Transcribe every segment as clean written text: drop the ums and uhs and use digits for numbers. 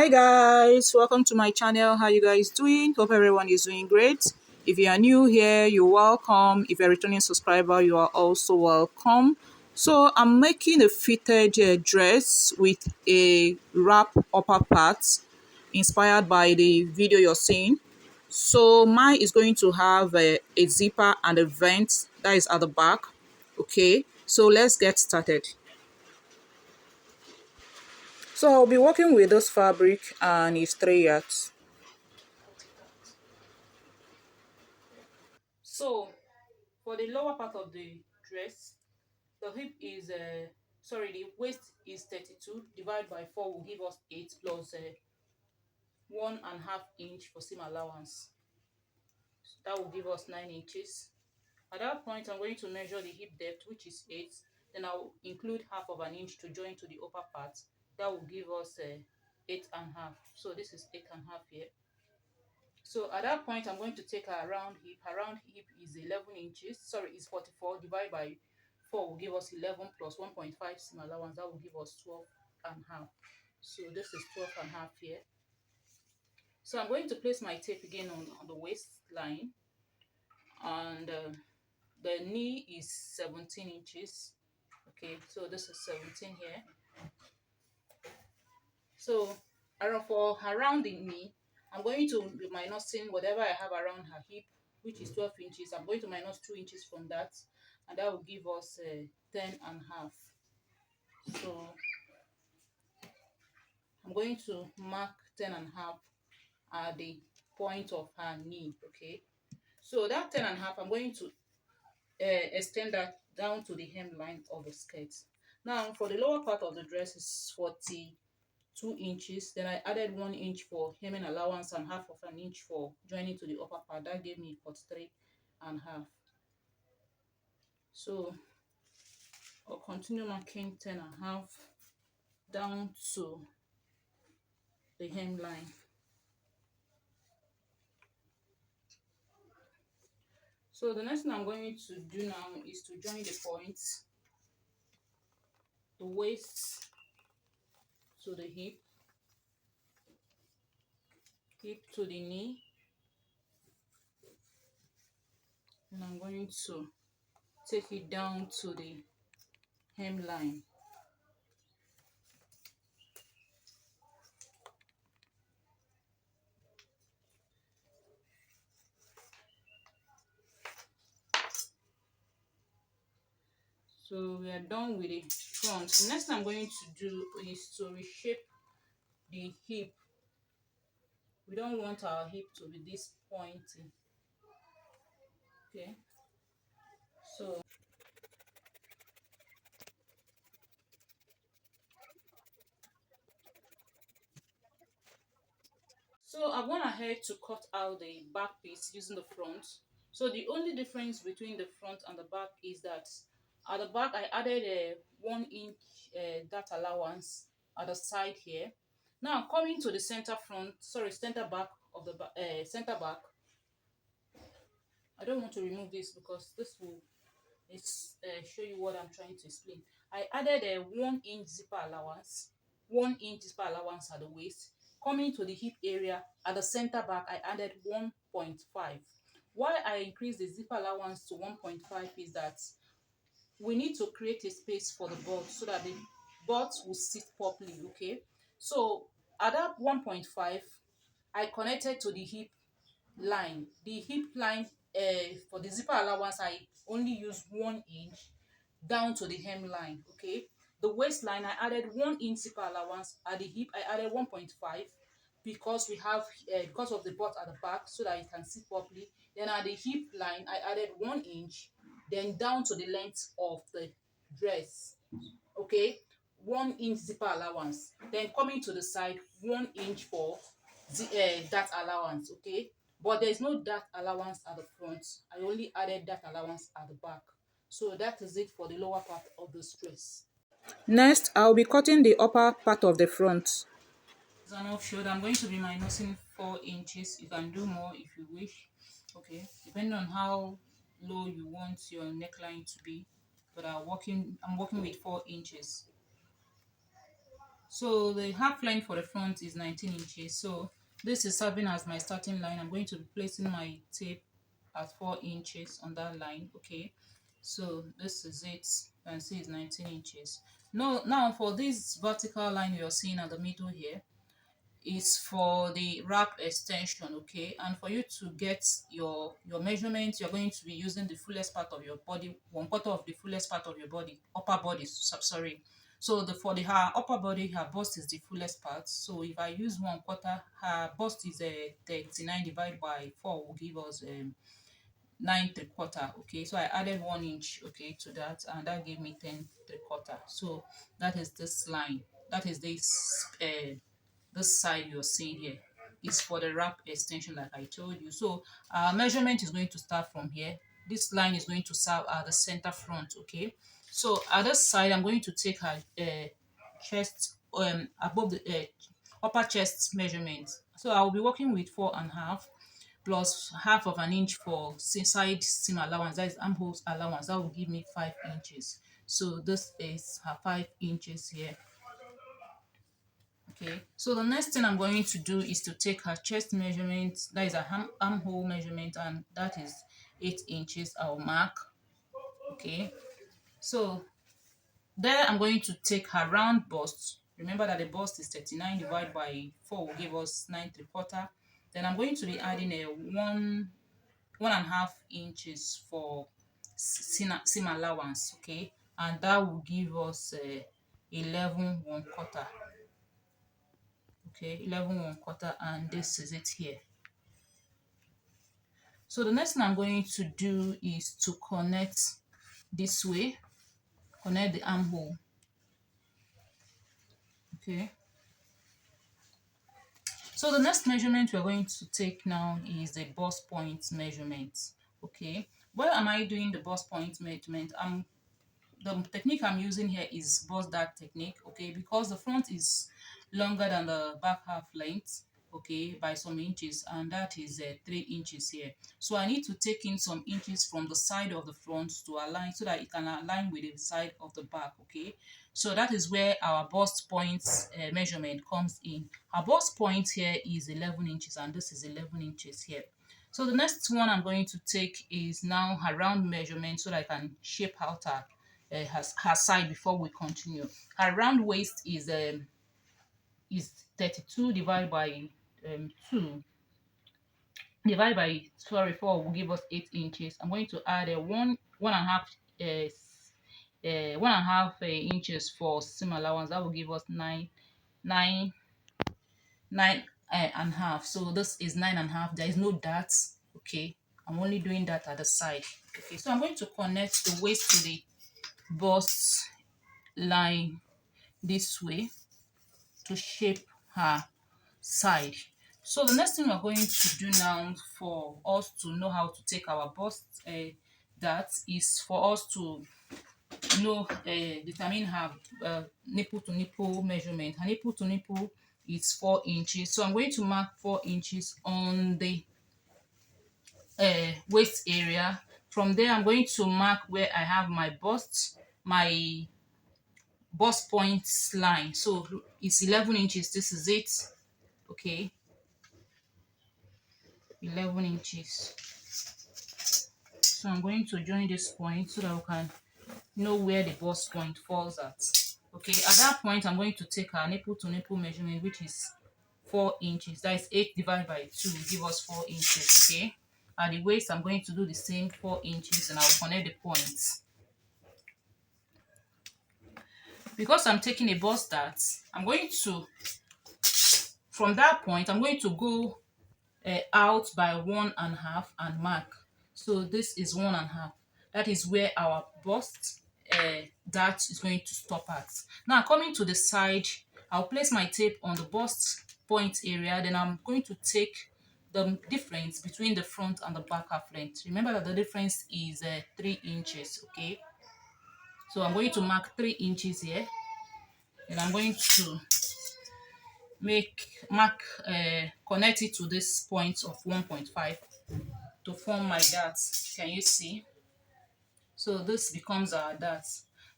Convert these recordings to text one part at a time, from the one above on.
Hi guys, welcome to my channel. How you guys doing? Hope everyone is doing great. If you are new here, you're welcome. If you're a returning subscriber, you are also welcome. So I'm making a fitted dress with a wrap upper part inspired by the video you're seeing. So mine is going to have a zipper and a vent that is at the back. Okay, so let's get started. So I'll be working with this fabric and it's 3 yards. So for the lower part of the dress, the hip is the waist is 32 divided by 4 will give us 8 plus 1.5 inch for seam allowance. That will give us 9 inches. At that point, I'm going to measure the hip depth, which is 8. Then I'll include half of an inch to join to the upper part. That will give us 8.5. So this is 8.5 here. So at that point, I'm going to take a round hip. A round hip is 11 inches. Sorry, is 44 divided by 4 will give us 11 plus 1.5 seam allowance. That will give us 12.5. So this is 12.5 here. So I'm going to place my tape again on the waistline. And the knee is 17 inches. Okay, so this is 17 here. So around the knee, I'm going to be minusing whatever I have around her hip, which is 12 inches. I'm going to minus 2 inches from that, and that will give us 10.5. So I'm going to mark 10.5 at the point of her knee. Okay, so that 10.5, I'm going to extend that down to the hemline of the skirt. Now for the lower part of the dress is 42 inches. Then I added 1 inch for hemming allowance and half of an inch for joining to the upper part. That gave me 43.5. So I'll continue marking 10.5 down to the hemline. So the next thing I'm going to do now is to join the points, the waist to the hip to the knee, and I'm going to take it down to the hemline. So we are done with the front. The next thing I'm going to do is to reshape the hip. We don't want our hip to be this pointy. Okay, so I've gone ahead to cut out the back piece using the front. So the only difference between the front and the back is that at the back I added a 1 inch dart allowance at the side here. Now coming to the center back of the center back. I don't want to remove this because this will show you what I'm trying to explain. I added a 1 inch zipper allowance, 1 inch zipper allowance at the waist. Coming to the hip area at the center back, I added 1.5. Why I increased the zipper allowance to 1.5 is that we need to create a space for the butt so that the butt will sit properly. Okay, so at that 1.5, I connected to the hip line. The hip line for the zipper allowance, I only use 1 inch down to the hemline. Okay, the waistline I added 1 inch zipper allowance. At the hip I added 1.5 because we have because of the butt at the back so that it can sit properly. Then at the hip line I added 1 inch, then down to the length of the dress. Okay, 1 inch zipper allowance, then coming to the side 1 inch for the that allowance. Okay, but there's no that allowance at the front. I only added that allowance at the back. So that is it for the lower part of the dress. Next, I'll be cutting the upper part of the front. It's an off shoulder. I'm going to be minusing 4 inches. You can do more if you wish. Okay, depending on how low you want your neckline to be. But I'm working with 4 inches. So the half length for the front is 19 inches. So this is serving as my starting line. I'm going to be placing my tape at 4 inches on that line. Okay, so this is it. You can see it's 19 inches. Now for this vertical line you're seeing at the middle here, is for the wrap extension. Okay, and for you to get your measurement, you're going to be using the fullest part of your body, 1/4 of the fullest part of your body, upper body, sorry. So the for the her upper body, her bust is the fullest part. So if I use 1/4, her bust is a 39 divided by 4 will give us 9 3/4. Okay, so I added 1 inch, okay, to that, and that gave me 10 3/4. So that is this line, that is this side you're seeing here is for the wrap extension, like I told you. So our measurement is going to start from here. This line is going to serve at the center front. Okay, so at this side I'm going to take her chest, above the upper chest measurement. So I'll be working with 4.5 plus half of an inch for side seam allowance, that is armhole allowance. That will give me 5 inches. So this is her 5 inches here. Okay, so the next thing I'm going to do is to take her chest measurement, that is a armhole measurement, and that is 8 inches. I'll mark. Okay, so there I'm going to take her round bust. Remember that the bust is 39 divided by 4 will give us 9 3/4. Then I'm going to be adding a 1.5 inches for seam allowance. Okay, and that will give us 11 1/4. Okay, 11 1/4, and this is it here. So the next thing I'm going to do is to connect this way, connect the armhole. Okay, so the next measurement we're going to take now is the bust point measurement. Okay, where am I doing the bust point measurement? The technique I'm using here is bust dart technique. Okay, because the front is longer than the back half length, okay, by some inches, and that is 3 inches here. So I need to take in some inches from the side of the front to align, so that it can align with the side of the back. Okay, so that is where our bust points measurement comes in. Our bust point here is 11 inches, and this is 11 inches here. So the next one I'm going to take is now her round measurement, so that I can shape out her side before we continue. Her round waist is 32 divided by 2 divided by, sorry, 4 will give us 8 inches. I'm going to add a one and a half 1.5 inches for seam allowance. That will give us 9 and a half. So this is 9.5. There is no dots. Okay, I'm only doing that at the side. Okay, so I'm going to connect the waist to the bust line this way to shape her side. So the next thing we're going to do now, for us to know how to take our bust that is for us to know determine her nipple to nipple measurement. Her nipple to nipple is 4 inches, so I'm going to mark 4 inches on the waist area. From there I'm going to mark where I have my bust points line. So it's 11 inches. This is it. Okay, 11 inches. So I'm going to join this point so that we can know where the bust point falls at. Okay, at that point I'm going to take our nipple to nipple measurement, which is 4 inches. That is 8 divided by 2 give us 4 inches. Okay, at the waist I'm going to do the same, 4 inches, and I'll connect the points. Because I'm taking a bust dart, I'm going to, from that point I'm going to go out by 1.5 and mark. So this is 1.5. That is where our bust dart is going to stop at. Now coming to the side, I'll place my tape on the bust point area. Then I'm going to take the difference between the front and the back half length. Remember that the difference is 3 inches. Okay, so I'm going to mark 3 inches here, and I'm going to connect it to this point of 1.5 to form my dart. Can you see? So this becomes our dart.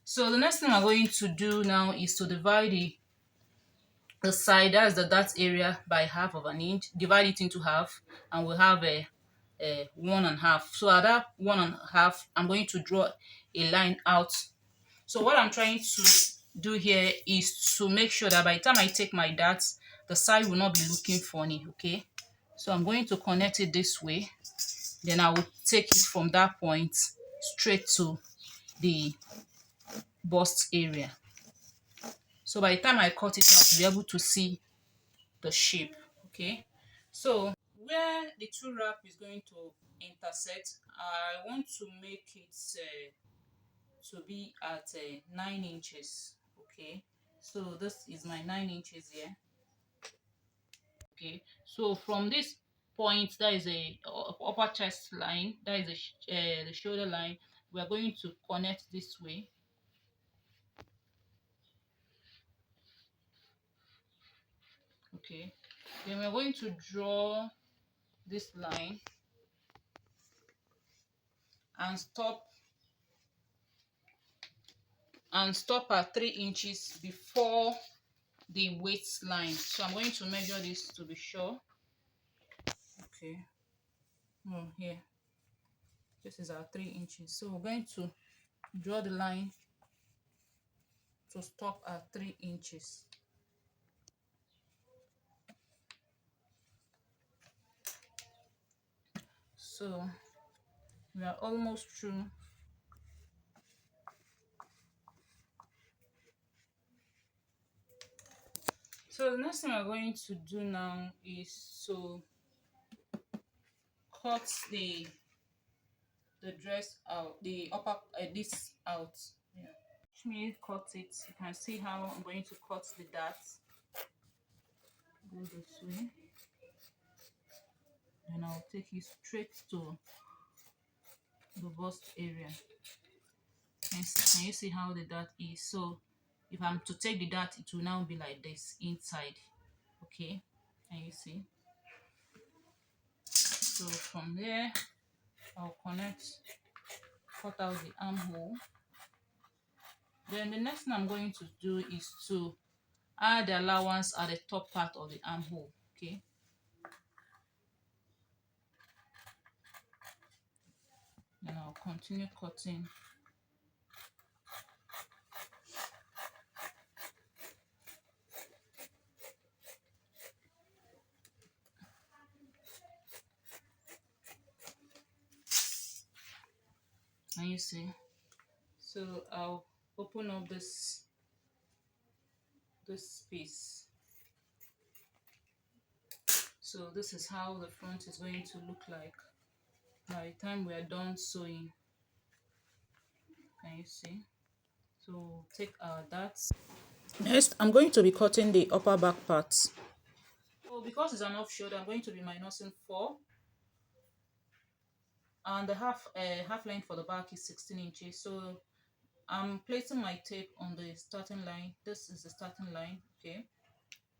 So the next thing we're going to do now is to divide the side, that's the dart area, by half of an inch, divide it into half, and we'll have a 1.5. So at that 1.5, I'm going to draw a line out. So what I'm trying to do here is to make sure that by the time I take my darts, the side will not be looking funny. Okay, so I'm going to connect it this way, then I will take it from that point straight to the bust area. So by the time I cut it out, you'll be able to see the shape. Okay, so where the two wrap is going to intersect, I want to make it to be at 9 inches. Okay, so this is my 9 inches here. Okay, so from this point, that is a upper chest line, that is the shoulder line. We are going to connect this way. Okay, then we're going to draw this line and stop at 3 inches before the waistline. So I'm going to measure this to be sure. Okay, oh, here, this is our 3 inches. So we're going to draw the line to stop at 3 inches. So we are almost through. So the next thing we're going to do now is to cut the dress out, the upper this out. Yeah. Let me cut it. You can see how I'm going to cut the dart. Go this way. Then I'll take it straight to the bust area. Can you see how the dart is? So if I'm to take the dart, it will now be like this inside. Okay, can you see? So from there, I'll cut out the armhole. Then the next thing I'm going to do is to add the allowance at the top part of the armhole. Okay, then I'll continue cutting. And you see, so I'll open up this piece. So this is how the front is going to look like by the time we are done sewing. Can you see? So take our darts. Next, I'm going to be cutting the upper back parts. So because it's an off shoulder, I'm going to be minusing 4, and the half length for the back is 16 inches. So I'm placing my tape on the starting line. This is the starting line. Okay,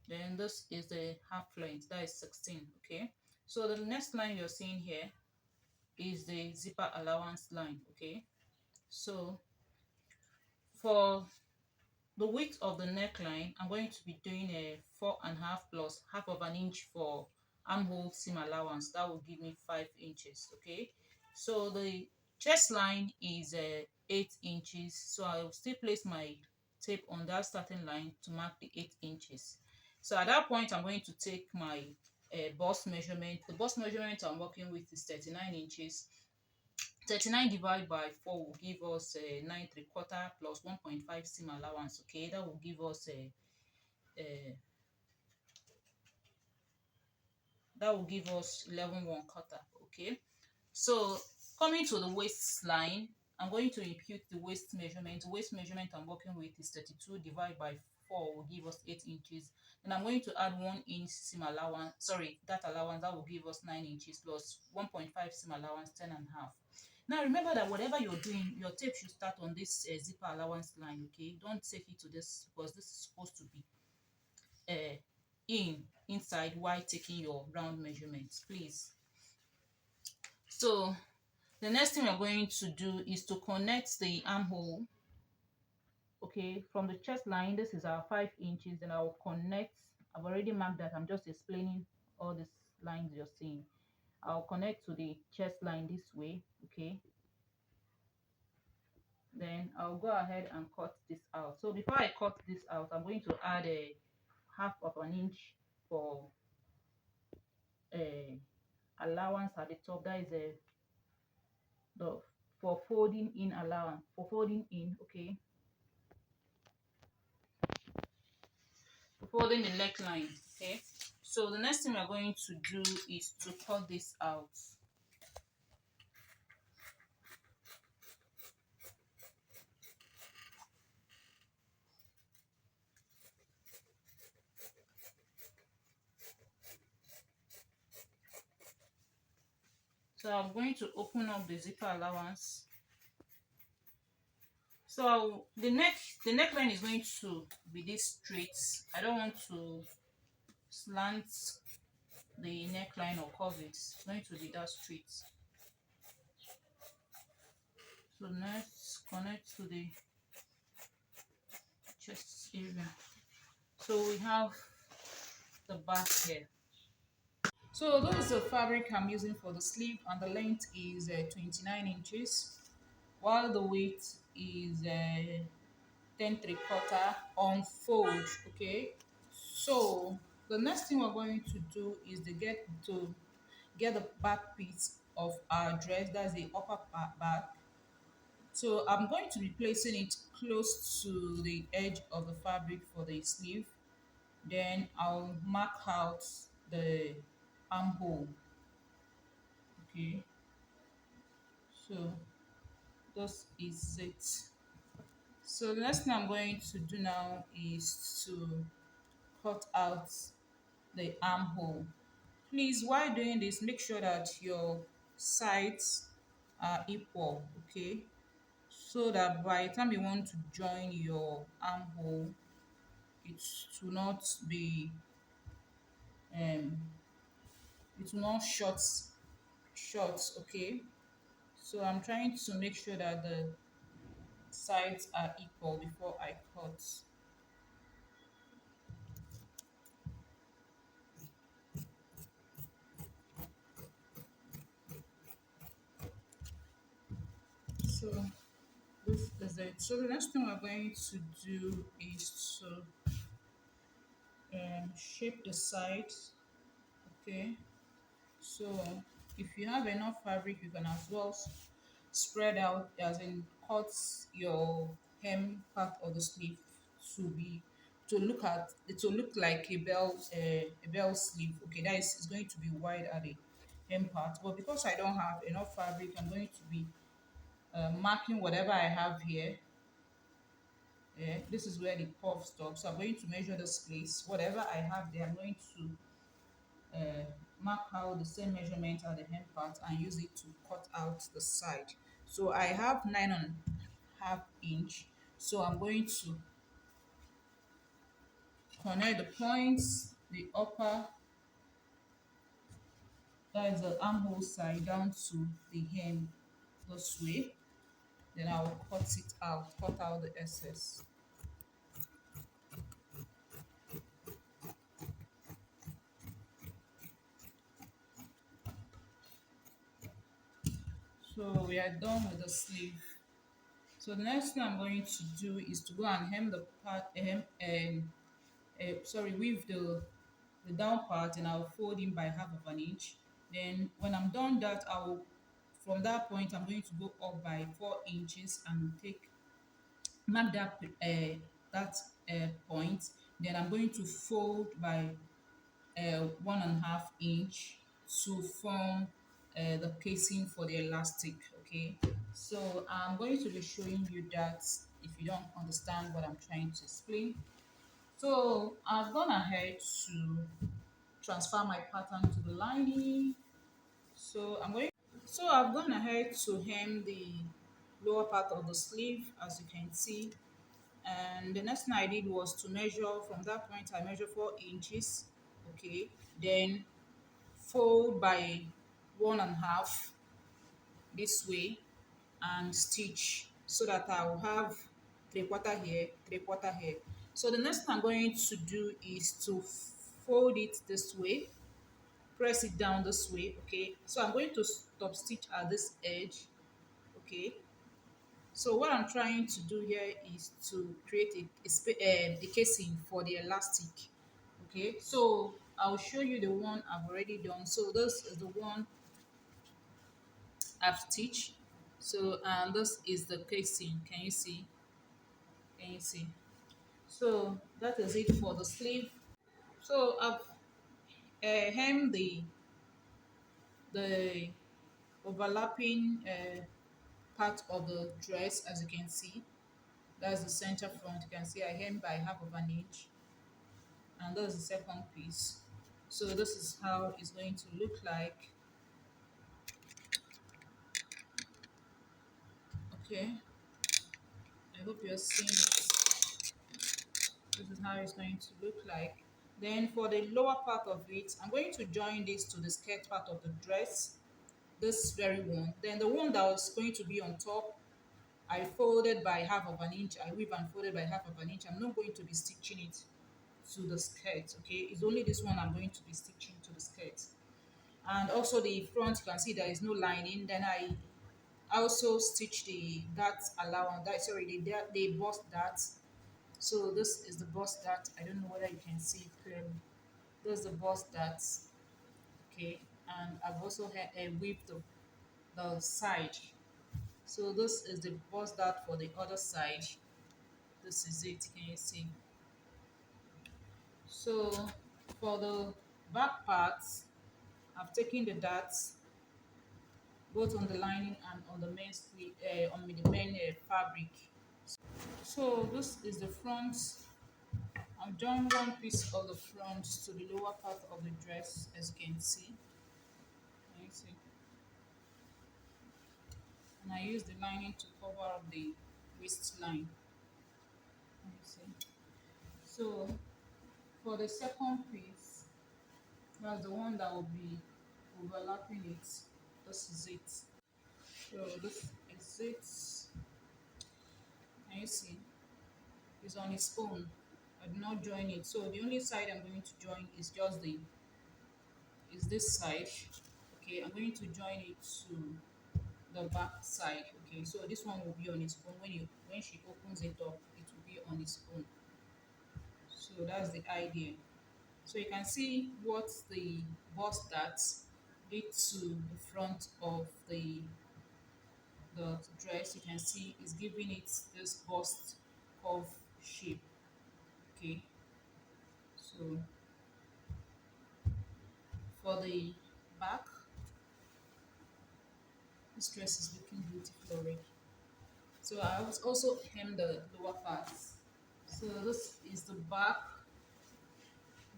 then this is the half length, that is 16. Okay, so the next line you're seeing here is the zipper allowance line. Okay, so for the width of the neckline, I'm going to be doing a 4.5 plus half of an inch for armhole seam allowance. That will give me 5 inches. Okay, so the chest line is 8 inches. So I will still place my tape on that starting line to mark the 8 inches. So at that point, I'm going to take my bust measurement. The bust measurement I'm working with is 39 inches. 39 divided by 4 will give us 9.75 plus 1.5 seam allowance. Okay, that will give us a 11.25. Okay, so coming to the waistline, I'm going to impute the waist measurement. The waist measurement I'm working with is 32 divided by 4 will give us 8 inches. And I'm going to add 1 inch seam allowance, sorry, that allowance, that will give us 9 inches plus 1.5 seam allowance, 10.5. Now remember that whatever you're doing, your tape should start on this zipper allowance line. Okay, don't take it to this, because this is supposed to be inside while taking your round measurements, please. So the next thing we're going to do is to connect the armhole. Okay, from the chest line, this is our 5 inches, and I will connect I've already marked that. I'm just explaining all these lines you're seeing. I'll connect to the chest line this way, okay? Then I'll go ahead and cut this out. So before I cut this out, I'm going to add a half of an inch for a allowance at the top. That is a the for folding in allowance, for folding in, okay, for folding the neckline, okay. So the next thing we're going to do is to cut this out. So I'm going to open up the zipper allowance. So the neckline is going to be this straight. I don't want to slant the neckline or curve it. It's going to be that straight. So let's connect to the chest area. So we have the back here. So this is the fabric I'm using for the sleeve, and the length is 29 inches, while the weight is 10 3/4 on fold. Okay, so the next thing we're going to do is to get the back piece of our dress. That's the upper back. So I'm going to be placing it close to the edge of the fabric for the sleeve. Then I'll mark out the armhole. Okay, so this is it. So the next thing I'm going to do now is to cut out the armhole. Please, while doing this, make sure that your sides are equal, okay? So that by the time you want to join your armhole, it will not be um it will not short, okay? So I'm trying to make sure that the sides are equal before I cut. So this is it. So the next thing we're going to do is to shape the sides, okay. So if you have enough fabric, you can as well spread out, as in cut your hem part of the sleeve to be to look like a bell sleeve, okay. That is going to be wide at the hem part, but because I don't have enough fabric, I'm going to be marking whatever I have here. Yeah, this is where the curve stops. So I'm going to measure this place. Whatever I have there, I'm going to mark out the same measurement at the hem part and use it to cut out the side. So I have 9.5 inch. So I'm going to connect the points, the upper, that is the armhole side, down to the hem this way. Then I'll cut out the excess. So we are done with the sleeve. So the next thing I'm going to do is to go and hem the part, weave the down part, and I'll fold in by half of an inch. Then when I'm done that, from that point I'm going to go up by 4 inches and mark that point. Then I'm going to fold by 1.5 inch to form the casing for the elastic, okay. So I'm going to be showing you that if you don't understand what I'm trying to explain. So I've gone ahead to transfer my pattern to the lining. So I've gone ahead to hem the lower part of the sleeve, as you can see. And the next thing I did was to measure. From that point I measure 4 inches, okay. Then fold by 1.5 this way and stitch, so that I'll have 3/4 here, 3/4 here. So the next thing I'm going to do is to fold it this way, press it down this way. Okay, so I'm going to stop stitch at this edge. Okay, so what I'm trying to do here is to create a casing for the elastic. Okay, so I'll show you the one I've already done. So this is the one I've stitched. So and this is the casing. Can you see? Can you see? So that is it for the sleeve. So I've hemmed the overlapping part of the dress, as you can see. That's the center front. You can see I hemmed by half of an inch, and that's the second piece. So this is how it's going to look like. Okay, I hope you're seeing it. This is how it's going to look like. Then for the lower part of it, I'm going to join this to the skirt part of the dress, this very one. Then the one that was going to be on top, I folded by half of an inch. I weave and folded by half of an inch. I'm not going to be stitching it to the skirt. Okay, it's only this one I'm going to be stitching to the skirt. And also the front, you can see there is no lining. Then I also stitch the that allowance, that sorry, the bust dart. So this is the bust dart. I don't know whether you can see it clearly. This is the bust dart. Okay, and I've also weaved the side. So this is the bust dart for the other side. This is it. Can you see? So for the back parts, I've taken the darts both on the lining and on the on the main fabric. So this is the front. I've done one piece of the front to the lower part of the dress, as you can see. Can you see? And I use the lining to cover up the waistline. Can you see? So for the second piece, that's the one that will be overlapping it. This is it. So this is it. Can you see? It's on its own. I did not join it. So the only side I'm going to join is just the is this side. Okay, I'm going to join it to the back side. Okay, so this one will be on its own. When she opens it up, it will be on its own. So that's the idea. So you can see what the bust that did to the front of the dress. You can see it's giving it this bust curve shape. Okay, so for the back, this dress is looking beautiful already. So I was also hem the lower parts. So this is the back.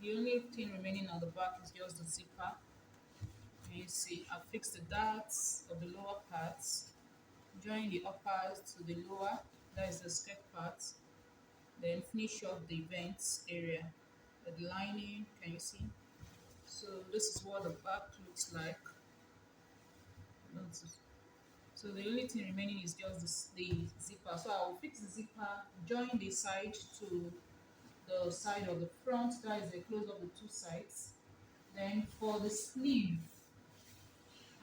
The only thing remaining on the back is just the zipper. You see, I fixed the darts of the lower parts, join the uppers to the lower, that is the skirt part, then finish off the vents area, the lining. Can you see? So this is what the back looks like. So the only thing remaining is just the zipper. So I will fix the zipper, join the side to the side of the front, that is the close of the two sides. Then for the sleeve,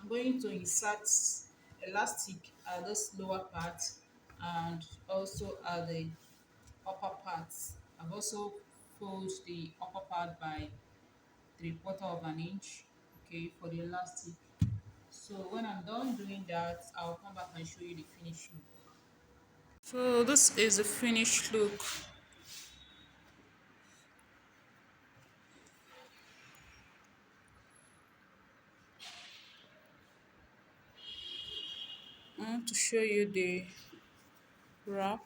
I'm going to insert elastic at this lower part and also at the upper parts. I've also folded the upper part by 3/4 of an inch, okay, for the elastic. So when I'm done doing that, I'll come back and show you the finished look. So this is the finished look. I want to show you the wrap.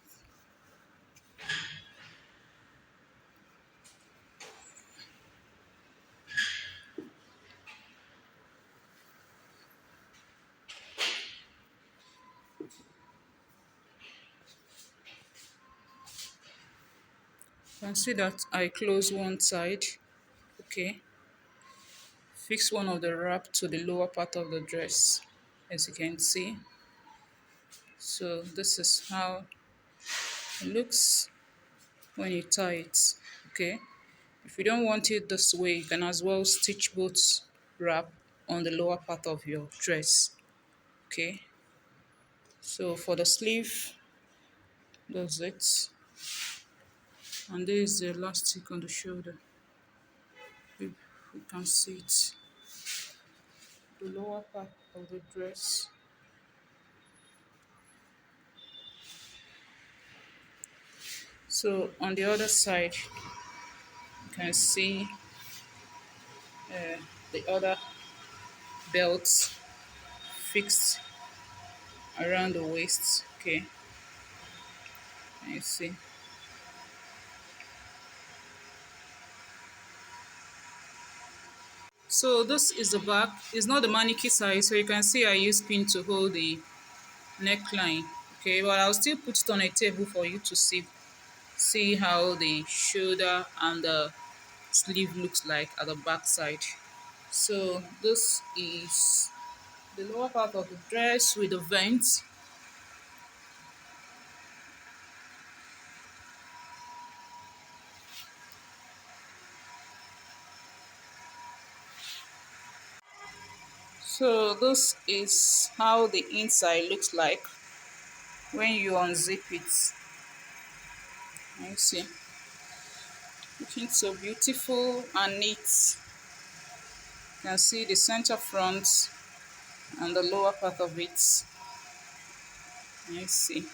You can see that I close one side, okay, fix one of the wrap to the lower part of the dress, as you can see. So this is how it looks when you tie it, okay. If you don't want it this way, you can as well stitch both wrap on the lower part of your dress. Okay, so for the sleeve, that's it. And there is the elastic on the shoulder. If you can see it, the lower part of the dress. So on the other side, you can see the other belt fixed around the waist. Okay, you see. So this is the back. It's not the mannequin size, so you can see I use pin to hold the neckline. Okay, but I'll still put it on a table for you to see how the shoulder and the sleeve looks like at the back side. So this is the lower part of the dress with the vent. So this is how the inside looks like when you unzip it. You see, looking so beautiful and neat. You can see the center front and the lower part of it. You see.